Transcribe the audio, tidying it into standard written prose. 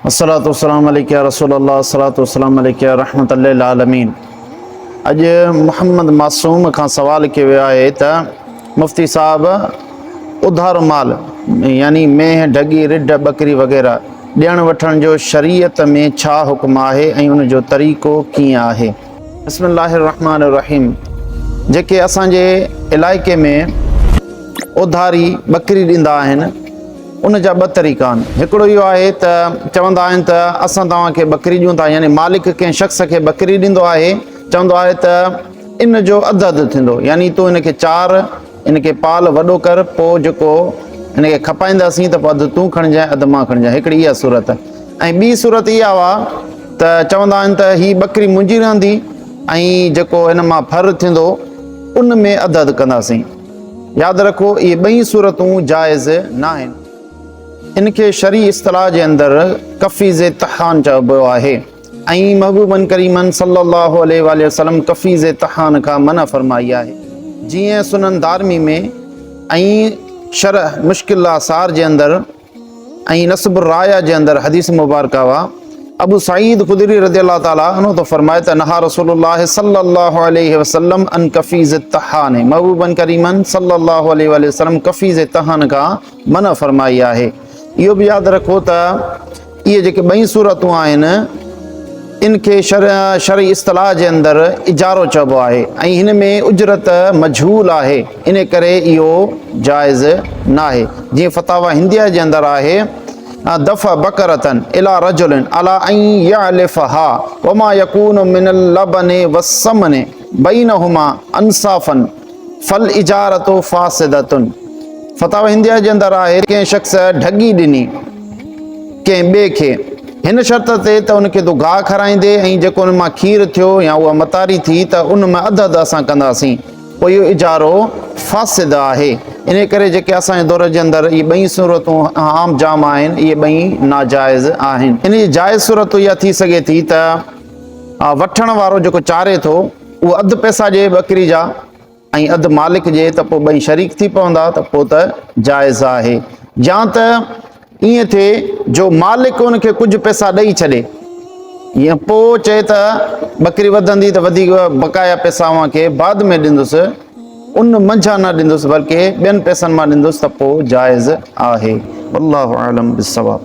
अस्सलातु वस्सलामु अलैका या रसूलल्लाह, अस्सलातु वस्सलामु अलैका या रहमतुल लिल आलमीन। अॼु मोहम्मद मासूम खां सवाल कयो वियो आहे त मुफ़्ती साहब उधारो माल यानी मेह, ढगी, रिढ, बकरी वग़ैरह ॾियण वठण जो शरीयत में छा हुकुम आहे ऐं उन जो तरीक़ो कीअं आहे? बिस्मिल्लाहिर रहमानिर रहीम। जेके असांजे इलाइक़े में उधारी बकरी ॾींदा आहिनि उन जा ॿ तरीक़ा आहिनि। हिकिड़ो इहो आहे त चवंदा आहिनि त असां तव्हांखे बकरी ॾियूं था, यानी मालिक कंहिं शख़्स खे बकरी ॾींदो आहे, चवंदो आहे त इन जो अधु अधु थींदो, यानी तूं इनखे चारि, इनखे पाल वॾो कर, पोइ जेको इनखे खपाईंदासीं त पोइ अधु तूं खणिजांइ अधु मां खणिजांइ। हिकिड़ी इहा सूरत। ऐं ॿी सूरत इहा हुआ त चवंदा आहिनि त हीअ बकरी मुंहिंजी रहंदी ऐं जेको हिन मां फर थींदो उन में अधु अधु कंदासीं। यादि रखो, इहे ॿई सूरतूं जाइज़ न आहिनि। इनखे शरी इस्तिलाह जे अंदरि कफ़ीज़ तहान चइबो आहे ऐं महबूबन करीमन सल्लल्लाहु अलैहि वसल्लम कफ़ीज़ तहान खां मना फरमाई आहे। जीअं सुनन दारमी में ऐं शरह मुश्किल आसार जे अंदरि ऐं नस्ब राया जे अंदरि हदीस मुबारका हुआ। अबू सईद ख़ुदरी रज़ियल्लाहु ताला अन्हु तो फरमाए त नहा रसूलुल्लाह सल्लल्लाहु अलैहि वसल्लम अन कफ़ीज़ तहान, महबूबन करीमन सल्लल्लाहु अलैहि वसल्लम कफ़ीज़ तहान खां मना फरमाई आहे। इहो बि यादि रखो त इहे जेके ॿई सूरतूं आहिनि इनखे शरई इस्तिलाह जे अंदरि इजारो चइबो आहे ऐं हिन में उजरत मजहूल आहे, इन करे इहो जाइज़ न आहे। जीअं फतावा हिंदिया जे अंदरि आहे दफ़ा बकरतन इला रजुलिन अला ऐं यअलिफ़हा वमा यकूनु मिनल लबनि वस्समनि बैनहुमा अंसाफन फल इजारतो फासिदतुन। फतावा हिंदिया जे अंदरि आहे कंहिं शख़्स ढगी ॾिनी कंहिं ॿिए खे हिन शर्त ते त उनखे तूं गाह खाराईंदे ऐं जेको उन मां खीरु थियो या उहा मतारी थी त उन मां अधु अधु असां कंदासीं, पोइ इहो इजारो फासिद आहे। इन करे जेके असांजे दौर जे अंदरि इहे ॿई सूरतूं आम जाम आहिनि, इहे ॿई नाजाइज़ आहिनि। इन जी जाइज़ सूरत इहा थी सघे थी त वठण वारो जेको चारे थो उहो अधु पैसा ॾिए बकरी जा ऐं अधु मालिक जे, त पोइ ॿई शरीक थी पवंदा, त पोइ त जाइज़ आहे। या त ईअं थिए जो मालिक उनखे कुझु पैसा ॾेई छॾे, ईअं पोइ चए त बकरी वधंदी त वधीक बक़ाया पैसा उनखे बाद में ॾींदुसि, उन मंझा न ॾींदुसि बल्कि ॿियनि पैसनि मां ॾींदुसि, त पोइ जाइज़ आहे। अल्लाहु आलम बिस्सवाब।